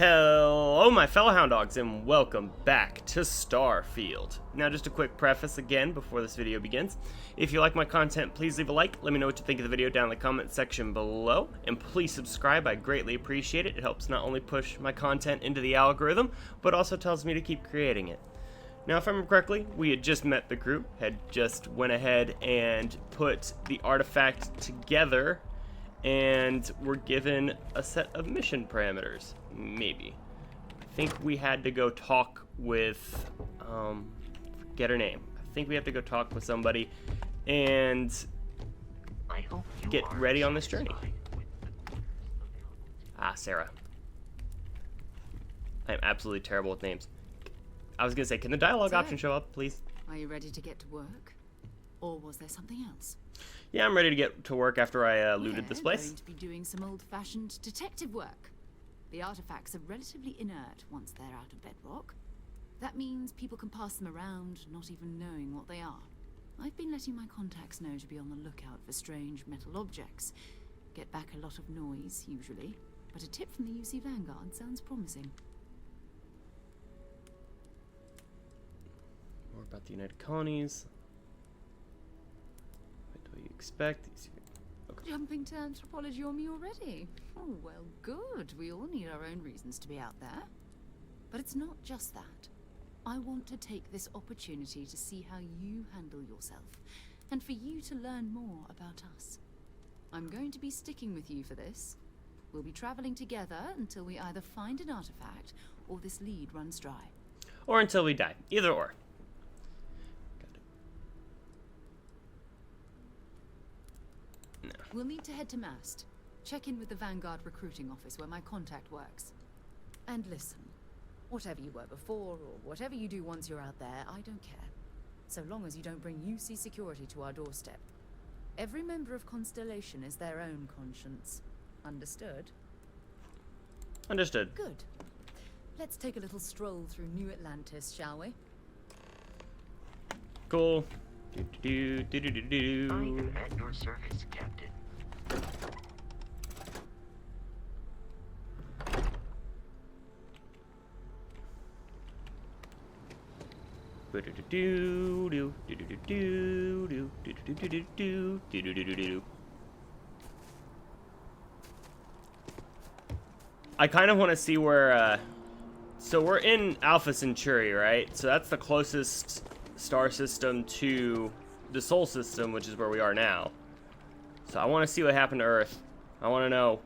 Hello, my fellow hound dogs, and welcome back to Starfield. Now, just a quick preface again before this video begins. If you like my content, please leave a like. Let me know what you think of the video down in the comment section below. And please subscribe, I greatly appreciate it. It helps not only push my content into the algorithm, but also tells me to keep creating it. Now, if I remember correctly, we had just met the group, had just went ahead and put the artifact together, and were given a set of mission parameters. Maybe. I think we had to go talk with, forget her name. I think we have to go talk with somebody and get ready on this journey. Ah, Sarah. I am absolutely terrible with names. I was gonna say, can the dialogue option show up, please? Are you ready to get to work? Or was there something else? Yeah, I'm ready to get to work after I looted this place. We're going to be doing some old-fashioned detective work. The artifacts are relatively inert once they're out of bedrock. That means people can pass them around, not even knowing what they are. I've been letting my contacts know to be on the lookout for strange metal objects. Get back a lot of noise, usually. But a tip from the UC Vanguard sounds promising. More about the United Colonies. What do you expect? Okay. Jumping to anthropology on me already? Oh, well, good. We all need our own reasons to be out there. But it's not just that. I want to take this opportunity to see how you handle yourself, and for you to learn more about us. I'm going to be sticking with you for this. We'll be traveling together until we either find an artifact or this lead runs dry. Or until we die. Either or. We'll need to head to Mast. Check in with the Vanguard recruiting office where my contact works. And listen, whatever you were before or whatever you do once you're out there, I don't care. So long as you don't bring UC security to our doorstep. Every member of Constellation is their own conscience. Understood? Understood. Good. Let's take a little stroll through New Atlantis, shall we? Cool. I am at your service, Captain. I kind of want to see where, so we're in Alpha Centauri, right? So that's the closest star system to the Sol system, which is where we are now. So I want to see what happened to Earth. I want to know.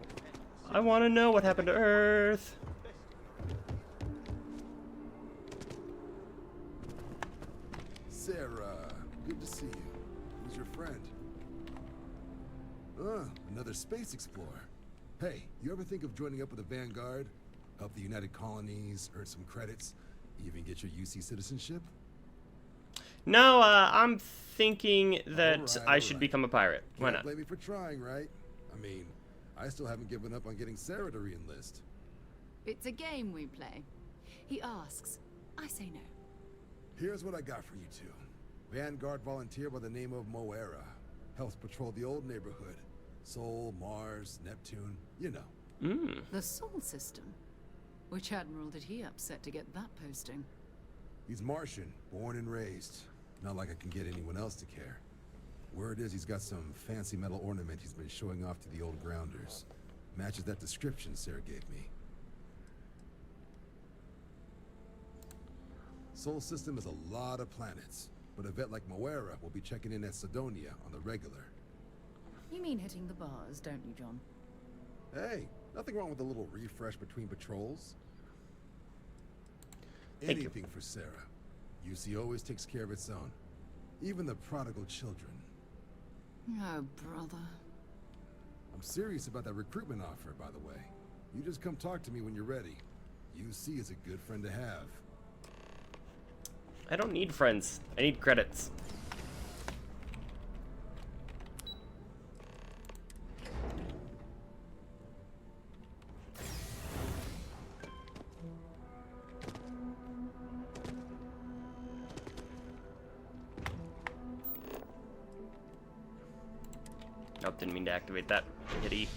I want to know what happened to Earth. Sarah, good to see you. Who's your friend? Another space explorer. Hey, you ever think of joining up with the Vanguard? Help the United Colonies, earn some credits, even get your UC citizenship? No, I'm thinking that I should Alright. become a pirate. Why Can't not? blame me for trying, right? I mean, I still haven't given up on getting Sarah to re-enlist. It's a game we play. He asks. I say no. Here's what I got for you two. Vanguard volunteer by the name of Moera. Helps patrol the old neighborhood. Sol, Mars, Neptune, you know. The Sol system? Which admiral did he upset to get that posting? He's Martian, born and raised. Not like I can get anyone else to care. Word is he's got some fancy metal ornament he's been showing off to the old grounders. Matches that description Sarah gave me. Sol system is a lot of planets, but a vet like Moera will be checking in at Sidonia on the regular. You mean hitting the bars, don't you, John? Hey, nothing wrong with a little refresh between patrols. Thank you. Anything for Sarah. UC always takes care of its own. Even the prodigal children. Oh, brother. I'm serious about that recruitment offer, by the way. You just come talk to me when you're ready. UC is a good friend to have. I don't need friends. I need credits. Oh, didn't mean to activate that. Hit E.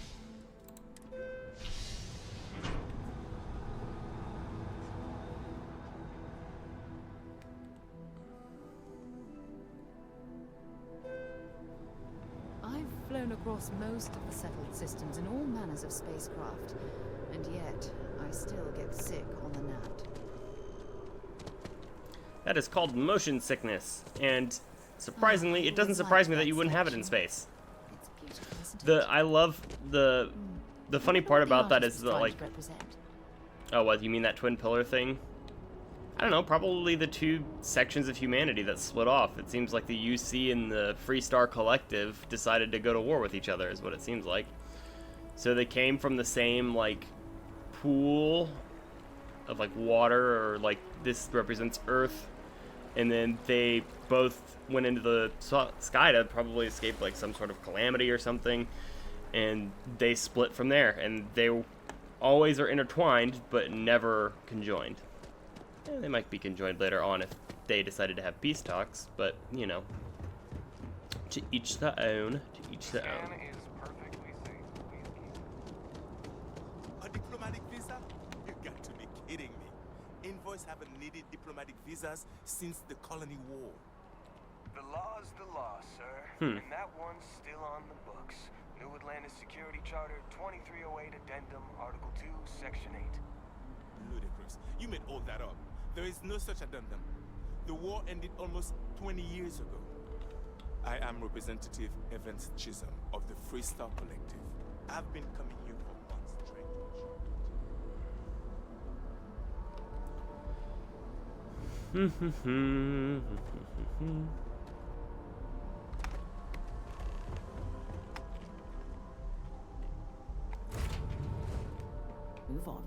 across most of the settled systems in all manners of spacecraft, and yet I still get sick on the gnat. That is called motion sickness, and surprisingly, it doesn't surprise me that you wouldn't have it in space. It's beautiful, isn't it? I love the funny part about that is that, Trying like, to represent. oh, what, you mean that twin pillar thing? I don't know, probably the two sections of humanity that split off. It seems like the UC and the Freestar Collective decided to go to war with each other, is what it seems like. So they came from the same, like, pool of, like, water, or, like, this represents Earth, and then they both went into the sky to probably escape, like, some sort of calamity or something, and they split from there, and they always are intertwined, but never conjoined. They might be conjoined later on if they decided to have peace talks, but, you know, to each their own, to each their own. Scan is perfectly safe. Please keep A diplomatic visa? You got to be kidding me. Envoys haven't needed diplomatic visas since the colony war. The law's the law, sir. And that one's still on the books. New Atlantis Security Charter 2308 Addendum, Article 2, Section 8. Ludicrous. You made all that up. There is no such addendum. The war ended almost 20 years ago. I am Representative Evans Chisholm of the Freestar Collective. I've been coming here for months trying to... Move on.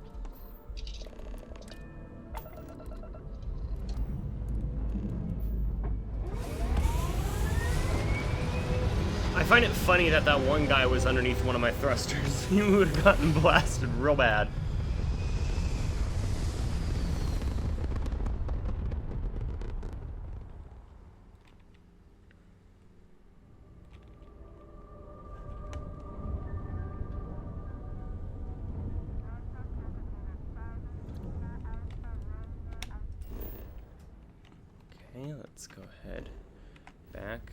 I find it funny that that one guy was underneath one of my thrusters. He would have gotten blasted real bad. Okay, let's go ahead. Back.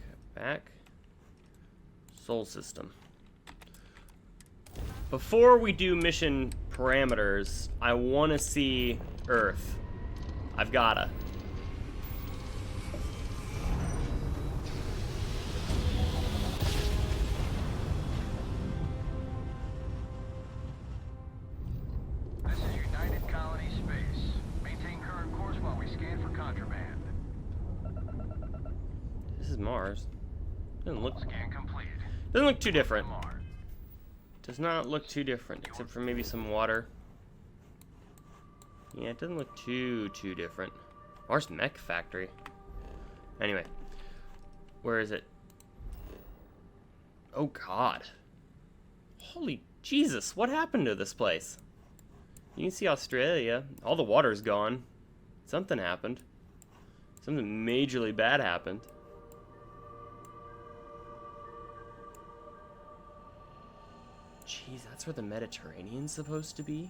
Sol system. Before we do mission parameters, I want to see Earth. I've gotta. This is United Colony Space. Maintain current course while we scan for contraband. This is Mars. Doesn't look Scan complete. too different. Mars. Does not look too different, except for maybe some water. Yeah, it doesn't look too different. Mars Mech Factory. Anyway, where is it? Oh God! Holy Jesus! What happened to this place? You can see Australia. All the water's gone. Something happened. Something majorly bad happened. Jeez, that's where the Mediterranean's supposed to be?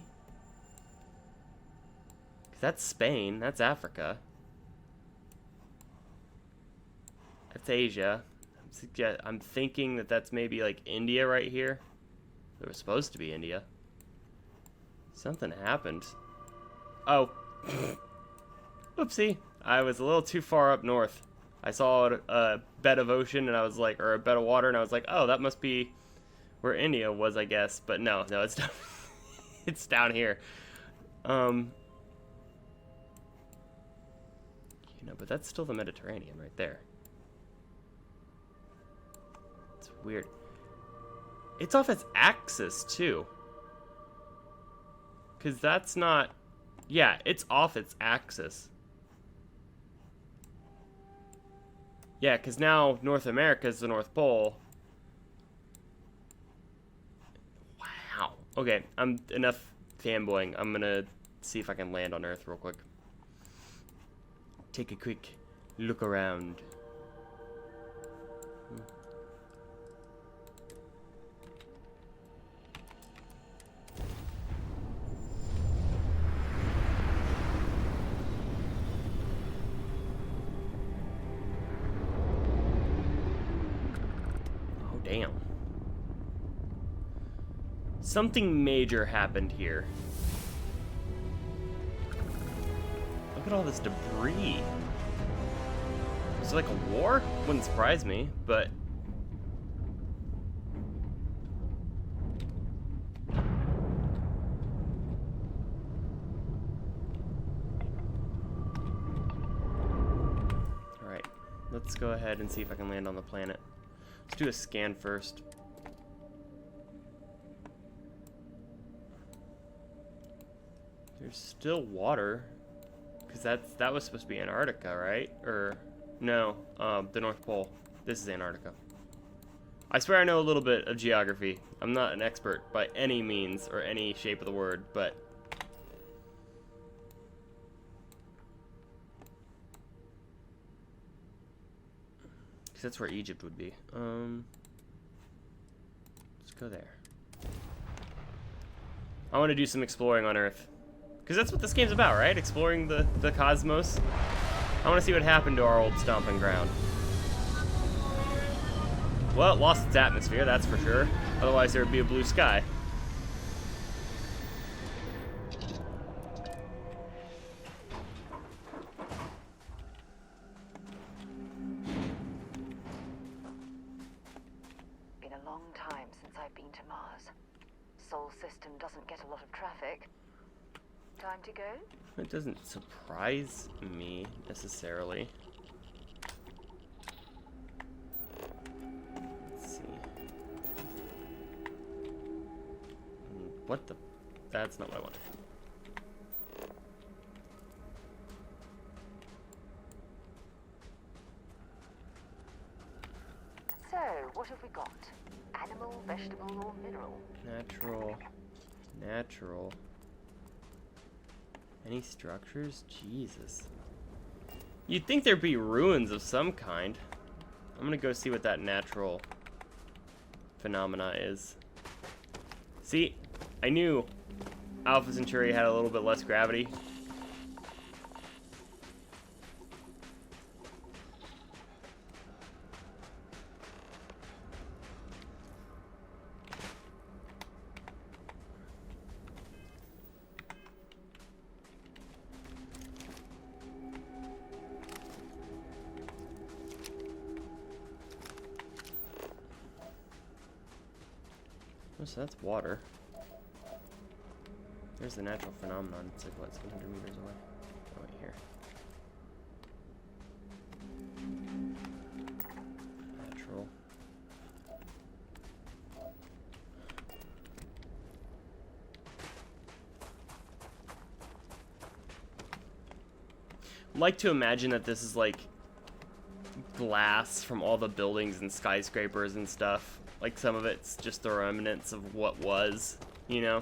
'Cause that's Spain, that's Africa. That's Asia. I'm thinking that that's maybe like India right here. It was supposed to be India. Something happened. Oh. Oopsie. I was a little too far up north. I saw a bed of ocean and I was like, or a bed of water, and I was like, oh, that must be where India was, I guess. But no, it's down, it's down here. You know, but that's still the Mediterranean right there. It's weird. It's off its axis too. 'Cause that's not, yeah, it's off its axis. Yeah, 'cause now North America is the North Pole. Wow. Okay, I'm enough fanboying. I'm gonna see if I can land on Earth real quick. Take a quick look around. Oh, damn. Something major happened here. Look at all this debris. Is it like a war? Wouldn't surprise me, but... Alright, let's go ahead and see if I can land on the planet. Let's do a scan first. There's still water, because that was supposed to be Antarctica, right? Or no, the North Pole. This is Antarctica. I swear I know a little bit of geography. I'm not an expert by any means or any shape of the word, but because that's where Egypt would be. Let's go there. I want to do some exploring on Earth. Because that's what this game's about, right? Exploring the cosmos. I want to see what happened to our old stomping ground. Well, it lost its atmosphere, that's for sure. Otherwise, there would be a blue sky. Been a long time since I've been to Mars. Sol system doesn't get a lot of traffic. Time to go? It doesn't surprise me, necessarily. Let's see. What the? That's not what I wanted. So, what have we got? Animal, vegetable, or mineral? Natural. Any structures? Jesus. You'd think there'd be ruins of some kind. I'm gonna go see what that natural phenomena is. See, I knew Alpha Centauri had a little bit less gravity. Oh, so that's water. There's the natural phenomenon. It's like, what, 700 meters away? Oh, wait, here. Natural. I'd like to imagine that this is like glass from all the buildings and skyscrapers and stuff. Like, some of it's just the remnants of what was, you know?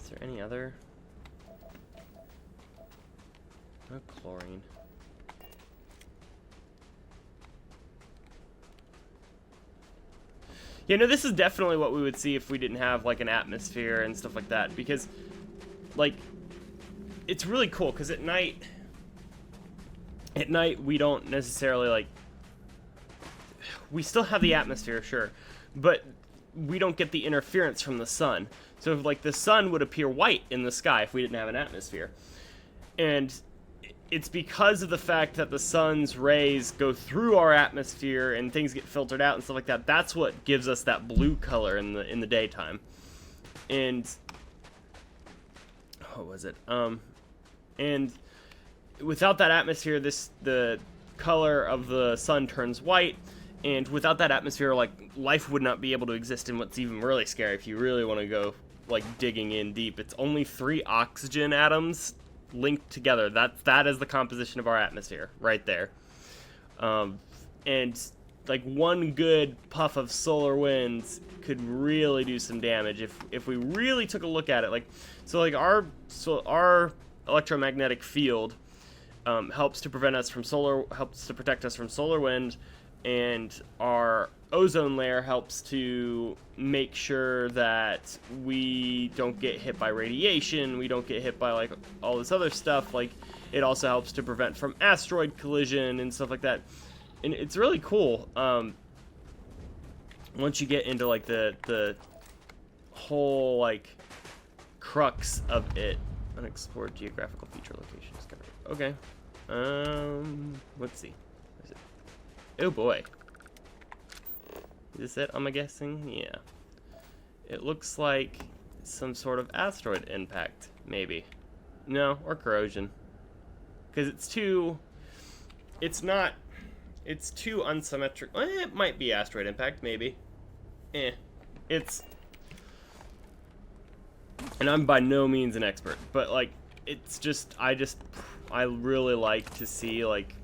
Is there any other? No chlorine. You know, this is definitely what we would see if we didn't have, like, an atmosphere and stuff like that, because, like, it's really cool, because at night, we don't necessarily, like, we still have the atmosphere, sure, but we don't get the interference from the sun. So, like, the sun would appear white in the sky if we didn't have an atmosphere. And it's because of the fact that the sun's rays go through our atmosphere and things get filtered out and stuff like that. That's what gives us that blue color in the daytime. And what was it? And without that atmosphere, the color of the sun turns white. And without that atmosphere, like, life would not be able to exist. And what's even really scary, if you really want to go, like, digging in deep, it's only 3 oxygen atoms linked together. That is the composition of our atmosphere right there. And like, one good puff of solar winds could really do some damage if we really took a look at it. Like, so like our electromagnetic field helps to protect us from solar wind, and our ozone layer helps to make sure that we don't get hit by radiation, we don't get hit by like all this other stuff. Like, it also helps to prevent from asteroid collision and stuff like that. And it's really cool. Once you get into like the whole like crux of it. Unexplored geographical feature location discovered. Okay. Let's see. Where is it? Oh boy. Is this it, I'm guessing? Yeah. It looks like some sort of asteroid impact, maybe. No, or corrosion. Because it's too unsymmetric. It might be asteroid impact, maybe. And I'm by no means an expert, but like, it's just, I really like to see, like,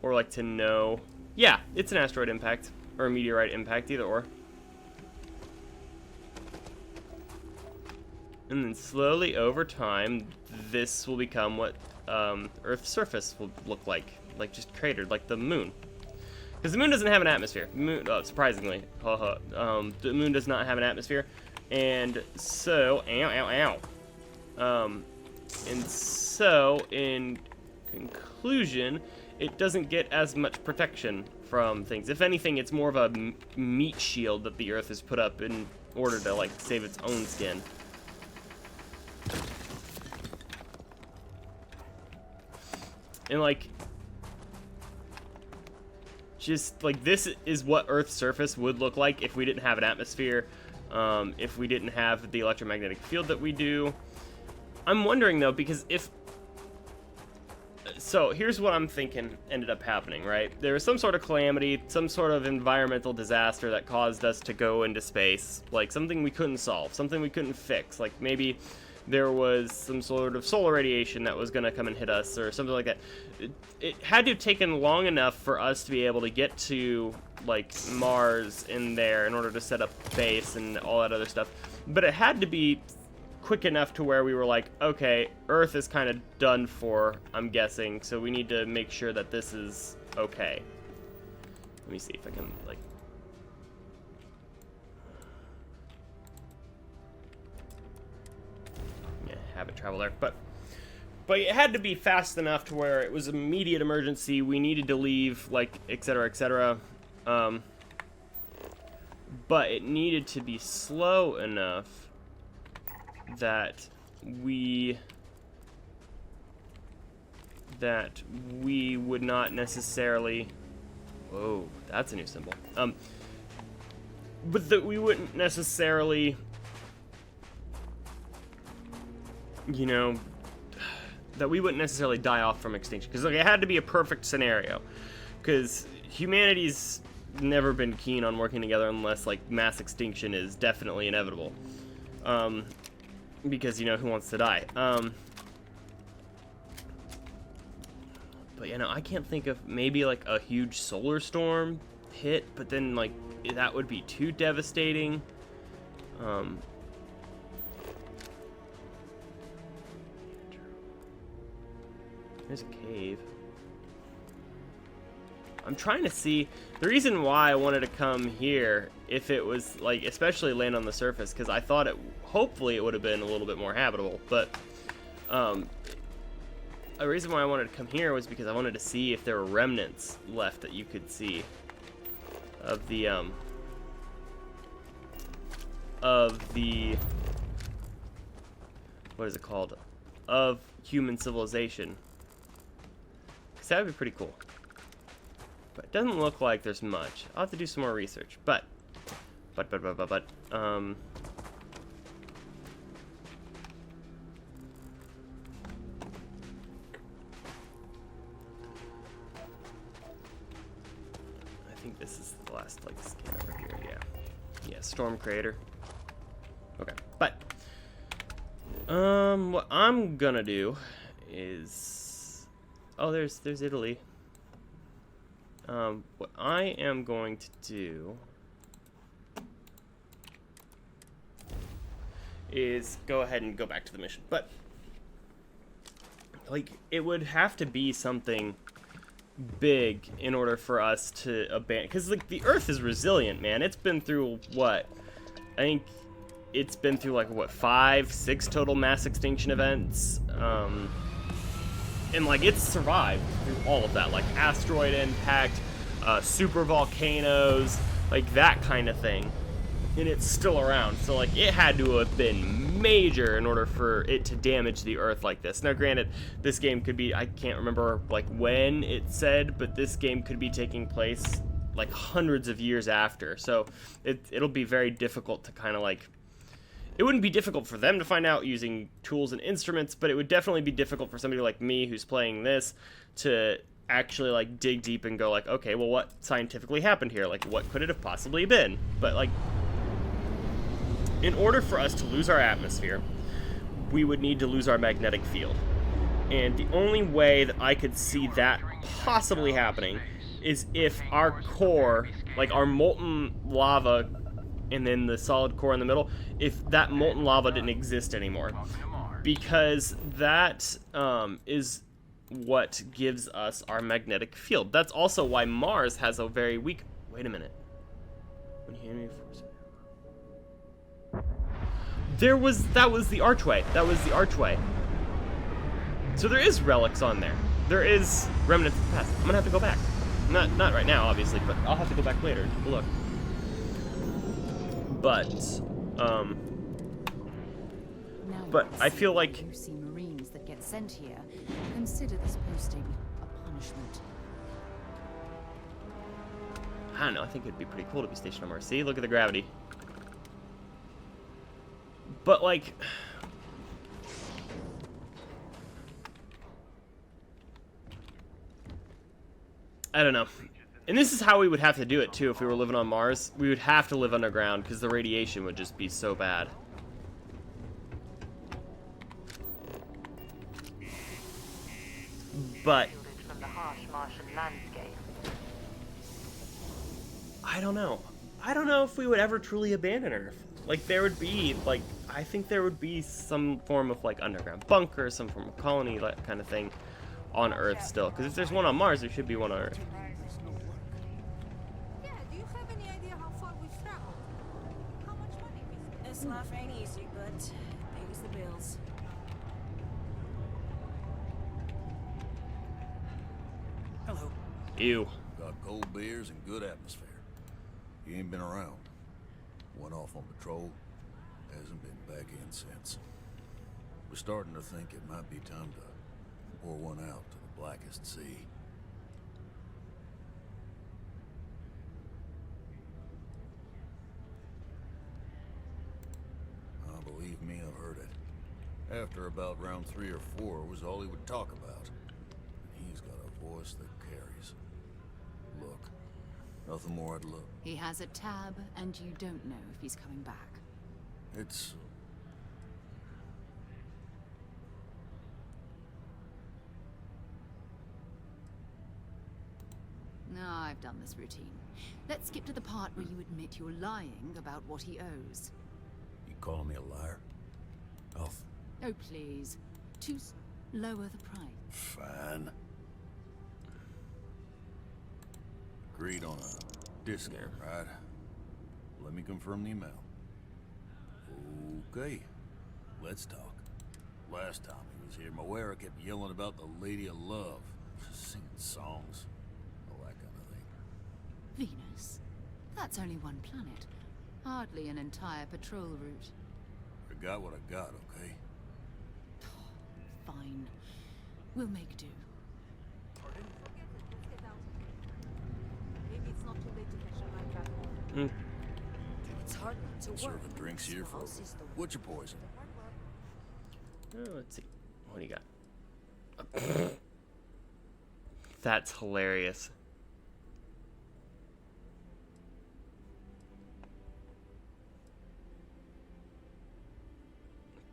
or like to know. Yeah, it's an asteroid impact, or a meteorite impact, either or. And then slowly over time, this will become what Earth's surface will look like just cratered, like the moon. Because the moon doesn't have an atmosphere. Surprisingly, the moon does not have an atmosphere, and so, and so in conclusion, it doesn't get as much protection from things. If anything, it's more of a meat shield that the Earth has put up in order to like save its own skin. And like, just like, this is what Earth's surface would look like if we didn't have an atmosphere, if we didn't have the electromagnetic field that we do. I'm wondering though, because so here's what I'm thinking ended up happening, right? There was some sort of calamity, some sort of environmental disaster that caused us to go into space, like something we couldn't solve, something we couldn't fix, like maybe there was some sort of solar radiation that was going to come and hit us or something like that. It had to have taken long enough for us to be able to get to like Mars in there in order to set up base and all that other stuff. But it had to be quick enough to where we were like, okay, Earth is kind of done for, I'm guessing, so we need to make sure that this is okay. Let me see if I can like, habit travel there, but it had to be fast enough to where it was immediate emergency, we needed to leave, like, etc., etc. But it needed to be slow enough that we would not necessarily, whoa, that's a new symbol, but that we wouldn't necessarily, you know, that we wouldn't necessarily die off from extinction. Because like, it had to be a perfect scenario. Because humanity's never been keen on working together unless like mass extinction is definitely inevitable. Because, you know, who wants to die? But, you know, I can't think of maybe like a huge solar storm hit, but then like that would be too devastating. There's a cave. I'm trying to see the reason why I wanted to come here, if it was like, especially land on the surface, because I thought hopefully it would have been a little bit more habitable. But a reason why I wanted to come here was because I wanted to see if there were remnants left that you could see of the what is it called, of human civilization. That would be pretty cool. But it doesn't look like there's much. I'll have to do some more research. But I think this is the last like scan over here. Yeah, storm crater. Okay, but what I'm gonna do is, oh, there's Italy. What I am going to do is go ahead and go back to the mission. But like, it would have to be something big in order for us to abandon, because like the Earth is resilient, man. It's been through what, I think it's been through like what, 5, 6 total mass extinction events, and like it's survived through all of that, like asteroid impact, super volcanoes, like that kind of thing, and it's still around. So like it had to have been major in order for it to damage the Earth like this. Now granted, this game could be, I can't remember like when it said, but this game could be taking place like hundreds of years after, so it'll be very difficult to kind of like, it wouldn't be difficult for them to find out using tools and instruments, but it would definitely be difficult for somebody like me who's playing this to actually like dig deep and go like, okay, well, what scientifically happened here? Like, what could it have possibly been? But like, in order for us to lose our atmosphere, we would need to lose our magnetic field. And the only way that I could see that possibly happening is if our core, like our molten lava and then the solid core in the middle, if that molten lava didn't exist anymore, because that is what gives us our magnetic field. That's also why Mars has a very weak, wait a minute, when you hand me that was the archway, so there is relics on there, there is remnants of the past. I'm gonna have to go back, not right now obviously, but I'll have to go back later and take a look. But I feel like you see Marines that get sent here, consider this posting a punishment. I don't know, I think it'd be pretty cool to be stationed on Mars. See, look at the gravity. But like, I don't know. And this is how we would have to do it too if we were living on Mars. We would have to live underground because the radiation would just be so bad. But From the harsh Martian landscape. I don't know. I don't know if we would ever truly abandon Earth. Like there would be like, I think there would be some form of like underground bunker, some form of colony, that kind of thing on Earth still. Because if there's one on Mars, there should be one on Earth. Yeah, do you have any idea how far we've traveled? How much money we spent? This life ain't easy, but it pays the bills. Hello. Ew. Got cold beers and good atmosphere. You ain't been around. Went off on patrol. Hasn't been back in since. We're starting to think it might be time to pour one out to the blackest sea. Believe me, I've heard it. After about round 3 or 4 was all he would talk about. He's got a voice that carries. Look, nothing more I'd look. He has a tab, and you don't know if he's coming back. It's... No, I've done this routine. Let's skip to the part where you admit you're lying about what he owes. You calling me a liar? Oh, Oh, please. Lower the price. fine. Agreed on a discount, right? Let me confirm the amount. Okay, let's talk. Last time he was here, Moera kept yelling about the Lady of Love, singing songs, all that kind of thing. Venus? That's only one planet. Hardly an entire patrol route. I got what I got, okay? Fine. We'll make do. Forget it. Let's get out of here. Maybe it's not too late to catch a night travel. It's hard not to work. Serving drinks here for... House is the What's your poison? Let's see. What do you got? That's hilarious.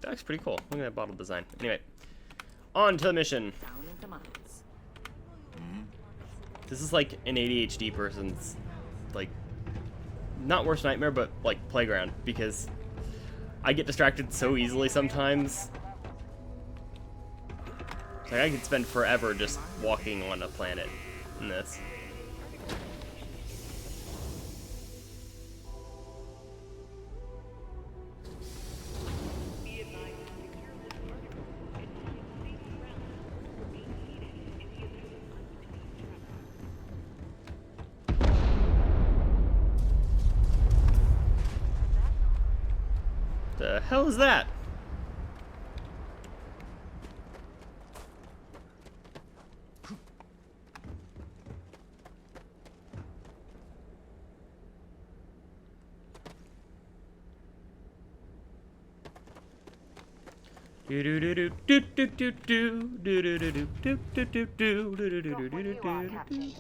That looks pretty cool. Look at that bottle design. Anyway, on to the mission. down into mines. This is like an ADHD person's, like, not worst nightmare, but like playground, because I get distracted so easily sometimes. Like I could spend forever just walking on a planet in this. The hell is that? Do do do do do do do do do do do do do do do do do do do.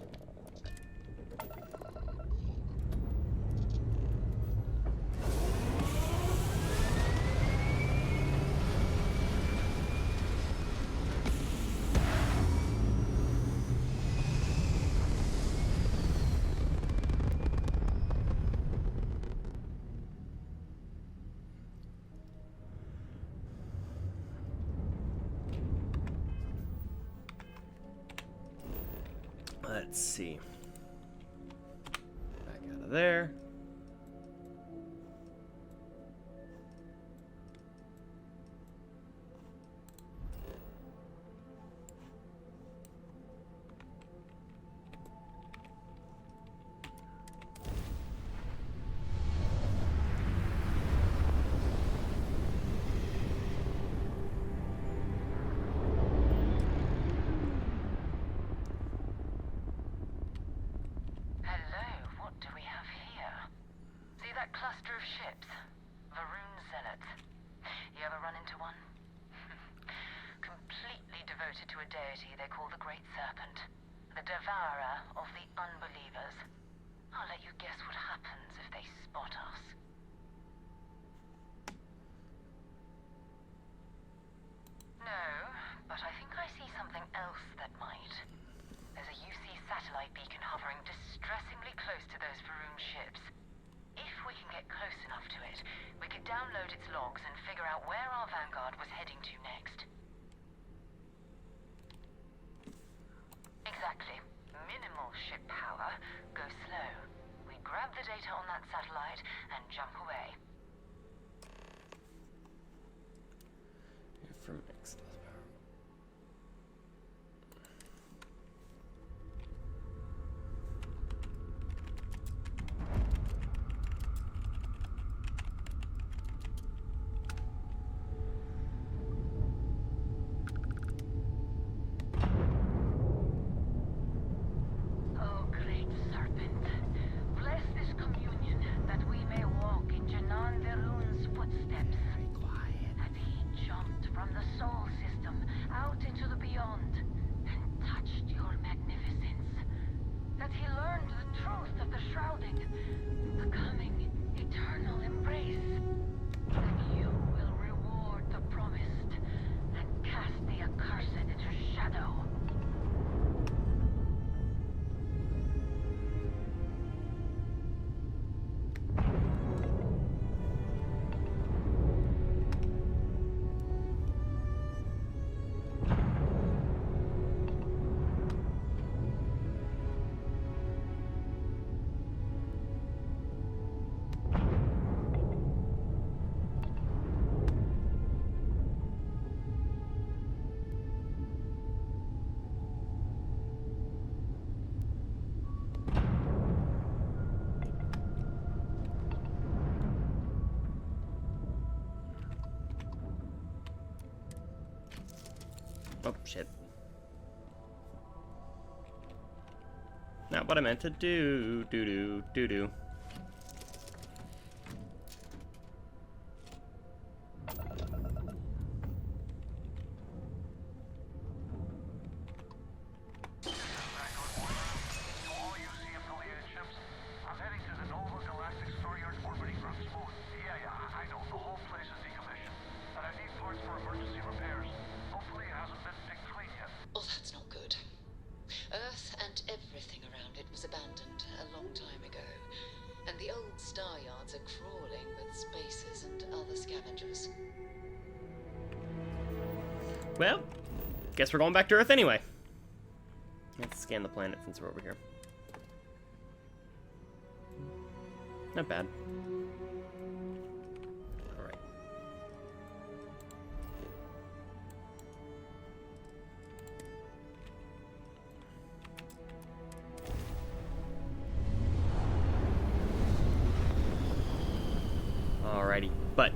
Let's see. Back out of there. Cluster of ships. Varun Zealots. You ever run into one? Completely devoted to a deity they call the Great Serpent. The devourer of the unbelievers. I'll let you guess what happens if they spot us. No, but I think I see something else that might. There's a UC satellite beacon hovering distressingly close to those Varun ships. If we can get close enough to it, we could download its logs and figure out where our vanguard was heading to next. Exactly. Minimal ship power. Go slow. We grab the data on that satellite and jump away. From X. Oh, shit. Not what I meant to do. Do. Oh, that's not good. Earth and everything around it was abandoned a long time ago, and the old star yards are crawling with spacers and other scavengers. Well, guess we're going back to Earth anyway. Let's scan the planet since we're over here. Not bad. Alright. Alrighty, but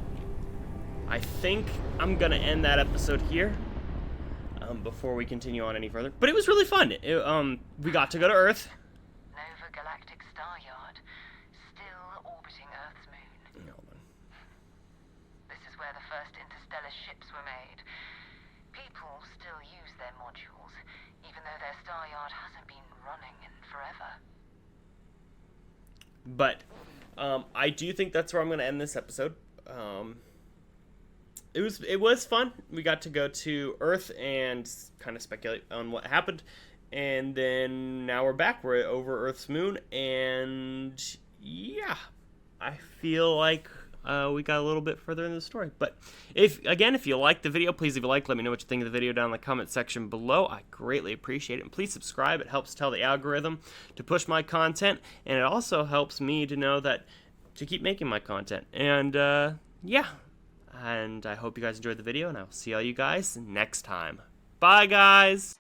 I think I'm gonna end that episode here before we continue on any further. But it was really fun. We got to go to Earth. Nova Galactic Star Yard, still orbiting Earth's moon. Hold on. This is where the first interstellar ships were made. People still use their modules, even though their star yard hasn't been running in forever. But I do think that's where I'm going to end this episode. It was fun. We got to go to Earth and kind of speculate on what happened, and then now we're back. We're over Earth's moon, and yeah, I feel like we got a little bit further in the story. But if you like the video, please leave a like. Let me know what you think of the video down in the comment section below. I greatly appreciate it. And please subscribe. It helps tell the algorithm to push my content, and it also helps me to know that to keep making my content. And yeah, and I hope you guys enjoyed the video, and I will see all you guys next time. Bye, guys.